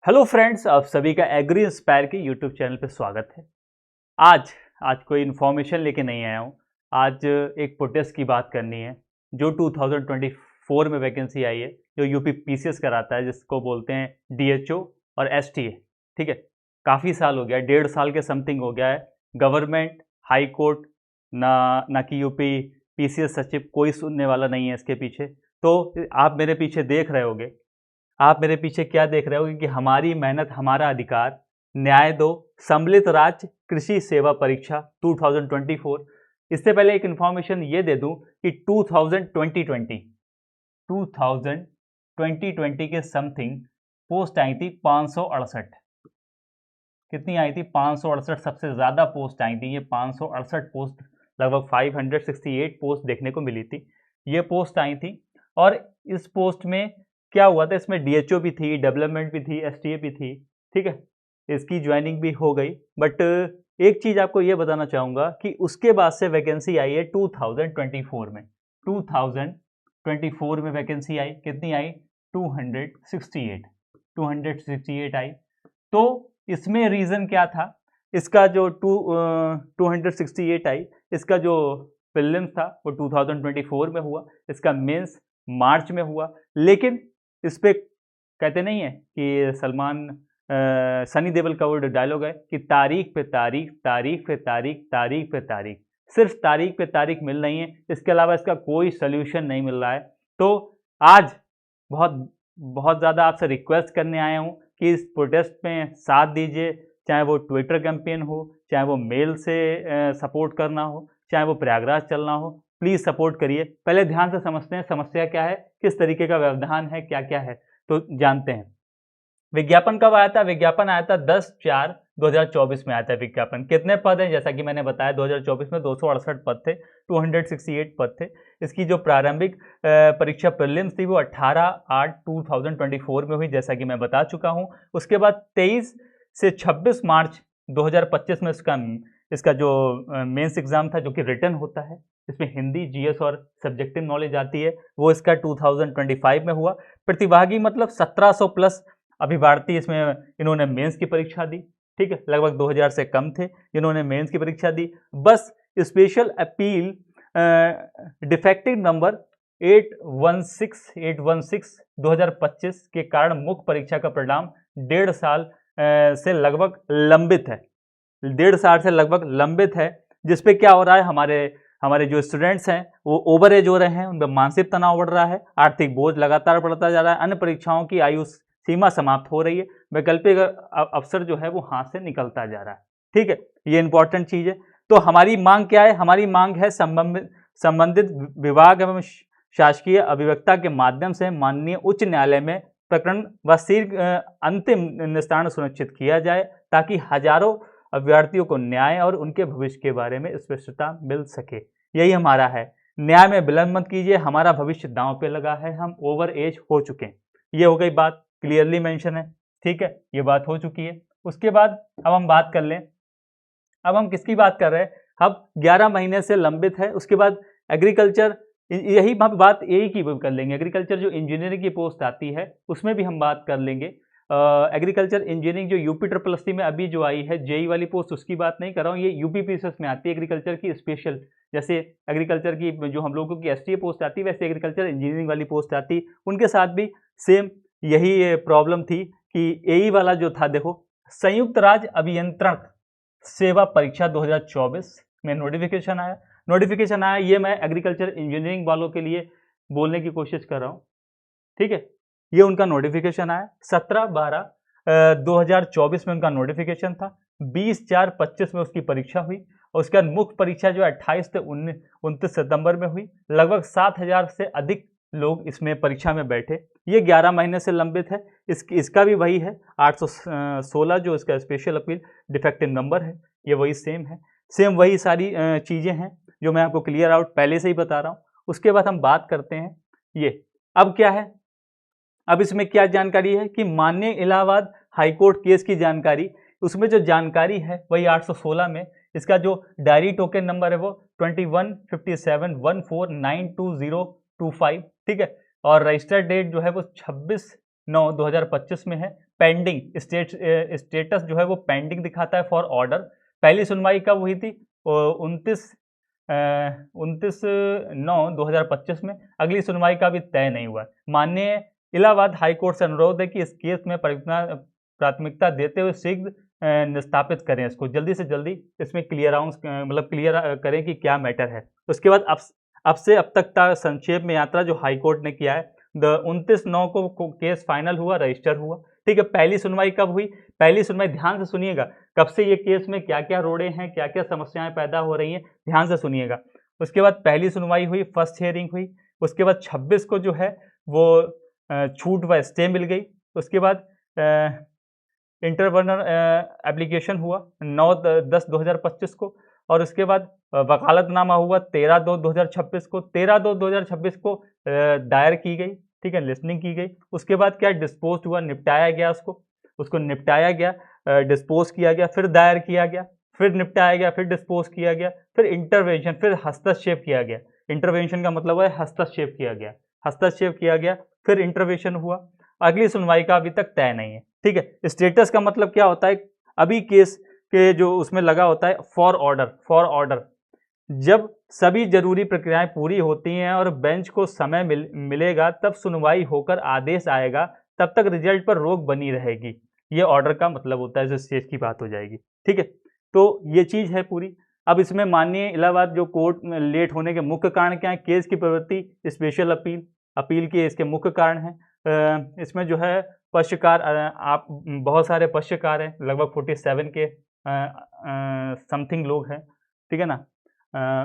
Hello friends, आप सभी का एग्री इंस्पायर के यूट्यूब चैनल पे स्वागत है। आज आज कोई इन्फॉर्मेशन लेके नहीं आया हूँ। आज एक प्रोटेस्ट की बात करनी है जो 2024 में वैकेंसी आई है, जो यूपी पीसीएस कराता है, जिसको बोलते हैं डीएचओ और एसटीए। ठीक है, काफ़ी साल हो गया, 1.5 साल के समथिंग हो गया है। गवर्नमेंट, हाई कोर्ट, ना कि यूपी पीसीएस सचिव, कोई सुनने वाला नहीं है इसके पीछे। तो आप मेरे पीछे देख रहे होगे, आप मेरे पीछे क्या देख रहे होगे कि हमारी मेहनत हमारा अधिकार, न्याय दो, सम्मिलित राज्य कृषि सेवा परीक्षा 2024। इससे पहले एक इन्फॉर्मेशन ये दे दूं कि 2020 के समथिंग पोस्ट आई थी 568। कितनी आई थी? 568 सबसे ज़्यादा पोस्ट आई थी। ये 568 पोस्ट, लगभग 568 पोस्ट देखने को मिली थी। ये पोस्ट आई थी और इस पोस्ट में क्या हुआ था, इसमें डीएचओ भी थी, डेवलपमेंट भी थी, एसटीए भी थी। ठीक है, इसकी ज्वाइनिंग भी हो गई। बट एक चीज़ आपको ये बताना चाहूँगा कि उसके बाद से वैकेंसी आई है 2024 में। 2024 में वैकेंसी आई, कितनी आई? 268 आई। तो इसमें रीज़न क्या था? इसका जो 268 आई, इसका जो प्रीलिम्स था वो 2024 में हुआ, इसका मेंस मार्च में हुआ। लेकिन इस पे कहते नहीं है कि सनी देओल का वो डायलॉग है कि तारीख पे तारीख, तारीख पे तारीख, तारीख पे तारीख, सिर्फ तारीख पे तारीख मिल रही है, इसके अलावा इसका कोई सोल्यूशन नहीं मिल रहा है। तो आज बहुत बहुत ज़्यादा आपसे रिक्वेस्ट करने आया हूँ कि इस प्रोटेस्ट में साथ दीजिए, चाहे वो ट्विटर कैंपेन हो, चाहे वो मेल से सपोर्ट करना हो, चाहे वो प्रयागराज चलना हो, प्लीज़ सपोर्ट करिए। पहले ध्यान से समझते हैं समस्या क्या है, किस तरीके का व्यवधान है, क्या क्या है, तो जानते हैं। विज्ञापन कब आया था? विज्ञापन आया था 10/4/2024 में आया था विज्ञापन। कितने पद हैं? जैसा कि मैंने बताया 2024 में 268 पद थे, 268 पद थे। इसकी जो प्रारंभिक परीक्षा प्रीलिम्स थी वो 18/8/2024 में हुई, जैसा कि मैं बता चुका हूँ। उसके बाद 23 से 26 मार्च 2025 में इसका जो मेंस एग्जाम था, जो कि रिटन होता है, इसमें हिंदी, जीएस और सब्जेक्टिव नॉलेज आती है, वो इसका 2025 में हुआ। प्रतिभागी मतलब 1700 प्लस अभिभारती इसमें इन्होंने मेंस की परीक्षा दी। ठीक है, लगभग 2000 से कम थे इन्होंने मेंस की परीक्षा दी। बस स्पेशल अपील डिफेक्टिव नंबर 816 2025 के कारण मुख्य परीक्षा का परिणाम 1.5 साल से लगभग लंबित है। 1.5 साल से लगभग लंबित है, जिसपे क्या हो रहा है, हमारे जो स्टूडेंट्स हैं वो ओवर एज हो रहे हैं, उनमें मानसिक तनाव बढ़ रहा है, आर्थिक बोझ लगातार बढ़ता जा रहा है, अन्य परीक्षाओं की आयु सीमा समाप्त हो रही है, वैकल्पिक अवसर जो है वो हाथ से निकलता जा रहा है। ठीक है, ये इंपॉर्टेंट चीज़ है। तो हमारी मांग क्या है? हमारी मांग है संबंधित विभाग एवं शासकीय अभिवक्ता के माध्यम से माननीय उच्च न्यायालय में प्रकरण व शीघ्र अंतिम निस्तारण सुनिश्चित किया जाए, ताकि हजारों अभ्यर्थियों को न्याय और उनके भविष्य के बारे में स्पष्टता मिल सके। यही हमारा है। न्याय में विलंब मत कीजिए, हमारा भविष्य दांव पे लगा है, हम ओवर एज हो चुके हैं। ये हो गई बात, क्लियरली मेंशन है। ठीक है, ये बात हो चुकी है। उसके बाद अब हम बात कर लें, अब हम किसकी बात कर रहे हैं? अब 11 महीने से लंबित है। उसके बाद एग्रीकल्चर, यही बात यही की कर लेंगे। एग्रीकल्चर जो इंजीनियरिंग की पोस्ट आती है उसमें भी हम बात कर लेंगे। एग्रीकल्चर इंजीनियरिंग जो यूपी ट्रिपल में अभी जो आई है जेई वाली पोस्ट, उसकी बात नहीं कर रहा हूँ, ये यूपी पीसीएस में आती है एग्रीकल्चर की स्पेशल। जैसे एग्रीकल्चर की जो हम लोगों की एसटीए पोस्ट आती है, वैसे एग्रीकल्चर इंजीनियरिंग वाली पोस्ट आती, उनके साथ भी सेम यही प्रॉब्लम थी कि एई वाला जो था, देखो, संयुक्त राज्य अभियंत्रण सेवा परीक्षा 2024 में नोटिफिकेशन आया। ये मैं एग्रीकल्चर इंजीनियरिंग वालों के लिए बोलने की कोशिश कर रहा हूँ। ठीक है, ये उनका नोटिफिकेशन आया 17/12/2024 में उनका नोटिफिकेशन था। 20/4/25 में उसकी परीक्षा हुई और उसके बाद मुख्य परीक्षा जो 28 से 29 सितंबर में हुई। लगभग 7000 से अधिक लोग इसमें परीक्षा में बैठे। ये 11 महीने से लंबित है। इसका भी वही है, 816 जो इसका स्पेशल अपील डिफेक्टिव नंबर है, ये वही सेम है। सेम वही सारी चीज़ें हैं जो मैं आपको क्लियर आउट पहले से ही बता रहा हूँ। उसके बाद हम बात करते हैं ये, अब क्या है, अब इसमें क्या जानकारी है कि माननीय इलाहाबाद हाईकोर्ट केस की जानकारी, उसमें जो जानकारी है वही 816 में, इसका जो डायरी टोकन नंबर है वो 215714922025। ठीक है, और रजिस्टर्ड डेट जो है वो 26/9/2025 में है। पेंडिंग स्टेटस जो है वो पेंडिंग दिखाता है फॉर ऑर्डर। पहली सुनवाई कब हुई थी? 29/9/2025 में। अगली सुनवाई का भी तय नहीं हुआ। माननीय इलाहाबाद हाई कोर्ट से अनुरोध है कि इस केस में प्राथमिकता देते हुए शीघ्र निस्तापित करें, इसको जल्दी से जल्दी इसमें क्लियर करें कि क्या मैटर है। उसके बाद अब से अब तक का संक्षेप में यात्रा जो हाई कोर्ट ने किया है, 29/9 को केस फाइनल हुआ, रजिस्टर हुआ। ठीक है, पहली सुनवाई कब हुई? पहली सुनवाई ध्यान से सुनिएगा, कब से ये केस में क्या क्या रोड़े हैं, क्या क्या समस्याएं पैदा हो रही हैं, ध्यान से सुनिएगा। उसके बाद पहली सुनवाई हुई, फर्स्ट हियरिंग हुई। उसके बाद 26 को जो है वो छूट व स्टे मिल गई। उसके बाद इंटरवर्नर एप्लीकेशन हुआ 9/10/2025 को, और उसके बाद वकालतनामा हुआ 13/2/2026 को। 13/2/2026 को दायर की गई, ठीक है, लिसनिंग की गई। उसके बाद क्या डिस्पोज हुआ, निपटाया गया, उसको निपटाया गया, डिस्पोज किया गया, फिर दायर किया गया, फिर निपटाया गया, फिर डिस्पोज किया गया, फिर इंटरवेंशन, फिर हस्तक्षेप किया गया। इंटरवेंशन का मतलब है हस्तक्षेप किया गया, हस्तक्षेप किया गया, फिर इंटरवेंशन हुआ। अगली सुनवाई का अभी तक तय नहीं है। ठीक है, स्टेटस का मतलब क्या होता है? अभी केस के जो उसमें लगा होता है फॉर ऑर्डर। जब सभी जरूरी प्रक्रियाएं पूरी होती हैं और बेंच को समय मिलेगा, तब सुनवाई होकर आदेश आएगा, तब तक रिजल्ट पर रोक बनी रहेगी। ये ऑर्डर का मतलब होता है, जो स्टेज की बात हो जाएगी। ठीक है, तो ये चीज है पूरी। अब इसमें माननीय इलाहाबाद जो कोर्ट में लेट होने के मुख्य कारण क्या है? केस की प्रवृत्ति, स्पेशल अपील के इसके मुख्य कारण है। इसमें जो है पक्षकार, आप बहुत सारे पक्षकार हैं, लगभग 47 के समथिंग लोग हैं, ठीक है ना।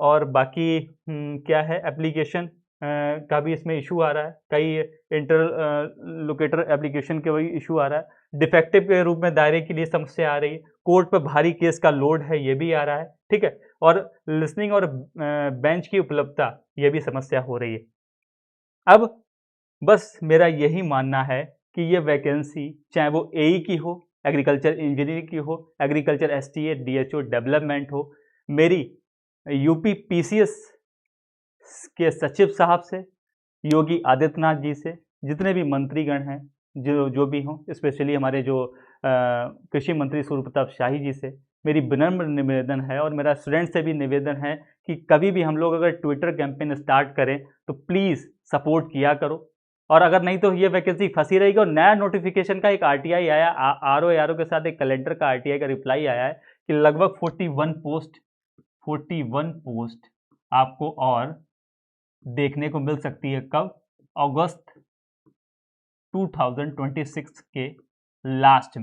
और बाकी क्या है, एप्लीकेशन का भी इसमें इशू आ रहा है, कई इंटरलोकेटर एप्लीकेशन के वही इशू आ रहा है। डिफेक्टिव के रूप में दायरे के लिए समस्या आ रही है, कोर्ट पर भारी केस का लोड है, ये भी आ रहा है। ठीक है, और लिसनिंग और बेंच की उपलब्धता, ये भी समस्या हो रही है। अब बस मेरा यही मानना है कि ये वैकेंसी चाहे वो एई की हो, एग्रीकल्चर इंजीनियरिंग की हो, एग्रीकल्चर एसटीए डीएचओ डेवलपमेंट हो, मेरी यूपी पीसीएस के सचिव साहब से, योगी आदित्यनाथ जी से, जितने भी मंत्रीगण हैं, जो भी हों, स्पेशली हमारे जो कृषि मंत्री सूर्य प्रताप शाही जी से मेरी विनम्र निवेदन है, और मेरा स्टूडेंट से भी निवेदन है कि कभी भी हम लोग अगर ट्विटर कैंपेन स्टार्ट करें तो प्लीज़ सपोर्ट किया करो। और अगर नहीं तो ये वैकेंसी फंसी रहेगी। और नया नोटिफिकेशन का एक आरटीआई आया, आरओ के साथ एक कैलेंडर का आरटीआई का रिप्लाई आया है कि लगभग 41 पोस्ट आपको और देखने को मिल सकती है। कब? अगस्त 2026 के लास्ट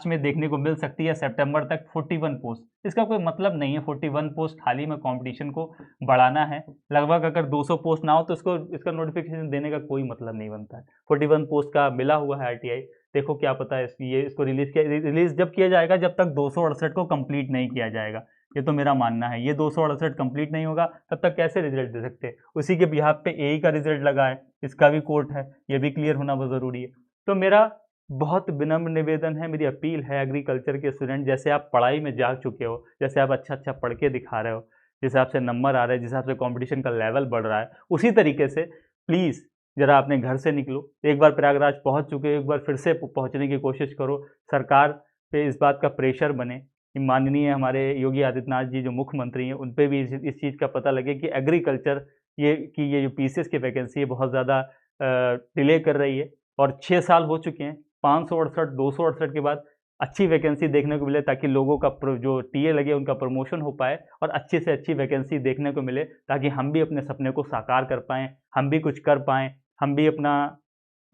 में देखने को मिल सकती है, सितंबर तक 41 पोस्ट। इसका कोई मतलब नहीं है 41 पोस्ट खाली में कंपटीशन को बढ़ाना है। लगभग अगर 200 पोस्ट ना हो तो इसका नोटिफिकेशन देने का कोई मतलब नहीं बनता है। 41 पोस्ट का मिला हुआ है आरटीआई, देखो क्या पता है इसको रिलीज जब किया जाएगा, जब तक 268 को कंप्लीट नहीं किया जाएगा। ये तो मेरा मानना है, ये 268 कंप्लीट नहीं होगा तब तक कैसे रिजल्ट दे सकते हैं। उसी के बिहाफ पे एई का रिजल्ट लगा है, इसका भी कोर्ट है, ये भी क्लियर होना बहुत ज़रूरी है। तो मेरा बहुत विनम्र निवेदन है, मेरी अपील है एग्रीकल्चर के स्टूडेंट, जैसे आप पढ़ाई में जाग चुके हो, जैसे आप अच्छा पढ़ के दिखा रहे हो, जिस हिसाब से नंबर आ रहे हैं, जिस हिसाब से कंपटीशन का लेवल बढ़ रहा है, उसी तरीके से प्लीज़ ज़रा अपने घर से निकलो। एक बार प्रयागराज पहुंच चुके हो, एक बार फिर से पहुंचने की कोशिश करो। सरकार पे इस बात का प्रेशर बने कि माननीय हमारे योगी आदित्यनाथ जी जो मुख्यमंत्री हैं, उन पर भी इस चीज़ का पता लगे कि एग्रीकल्चर ये जो पीसीएस की वैकेंसी है बहुत ज़्यादा डिले कर रही है। और 6 साल हो चुके हैं, 568 268 के बाद अच्छी वैकेंसी देखने को मिले, ताकि लोगों का जो टीए लगे उनका प्रमोशन हो पाए और अच्छी से अच्छी वैकेंसी देखने को मिले, ताकि हम भी अपने सपने को साकार कर पाएँ, हम भी कुछ कर पाएँ, हम भी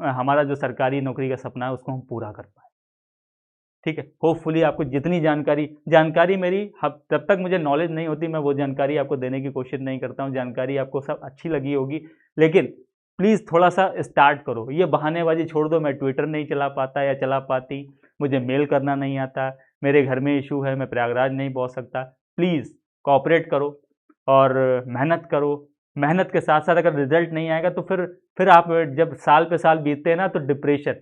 हमारा जो सरकारी नौकरी का सपना है उसको हम पूरा कर पाएँ। ठीक है, होपफुली आपको जितनी जानकारी मेरी जब तक मुझे नॉलेज नहीं होती, मैं वो जानकारी आपको देने की कोशिश नहीं करता हूँ। जानकारी आपको सब अच्छी लगी होगी, लेकिन प्लीज़ थोड़ा सा स्टार्ट करो। ये बहानेबाजी छोड़ दो, मैं ट्विटर नहीं चला पाता या चला पाती, मुझे मेल करना नहीं आता, मेरे घर में इशू है, मैं प्रयागराज नहीं पहुँच सकता। प्लीज़ कोऑपरेट करो और मेहनत करो। मेहनत के साथ साथ अगर रिजल्ट नहीं आएगा तो फिर आप जब साल पे साल बीतते हैं ना, तो डिप्रेशन,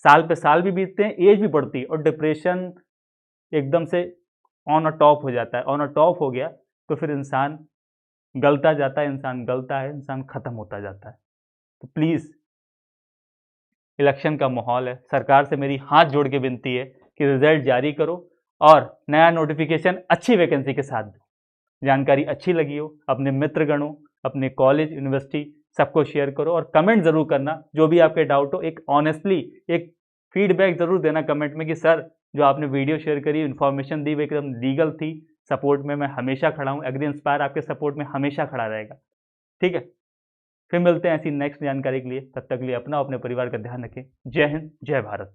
साल पे साल भी बीतते हैं, एज भी बढ़ती है, और डिप्रेशन एकदम से ऑन अ टॉप हो जाता है। ऑन अ टॉप हो गया तो फिर इंसान गलता जाता है, इंसान गलता है, इंसान ख़त्म होता जाता है। तो प्लीज़ इलेक्शन का माहौल है, सरकार से मेरी हाथ जोड़ के विनती है कि रिजल्ट जारी करो और नया नोटिफिकेशन अच्छी वैकेंसी के साथ दो। जानकारी अच्छी लगी हो अपने मित्रगणों, अपने कॉलेज, यूनिवर्सिटी सबको शेयर करो और कमेंट ज़रूर करना जो भी आपके डाउट हो। एक ऑनेस्टली एक फीडबैक ज़रूर देना कमेंट में कि सर जो आपने वीडियो शेयर करी, इन्फॉर्मेशन दी, वो एकदम लीगल थी। सपोर्ट में मैं हमेशा खड़ा हूँ। एग्री इंस्पायर आपके सपोर्ट में हमेशा खड़ा रहेगा। ठीक है, फिर मिलते हैं ऐसी नेक्स्ट जानकारी के लिए। तब तक के लिए अपना अपने परिवार का ध्यान रखें। जय हिंद, जय भारत।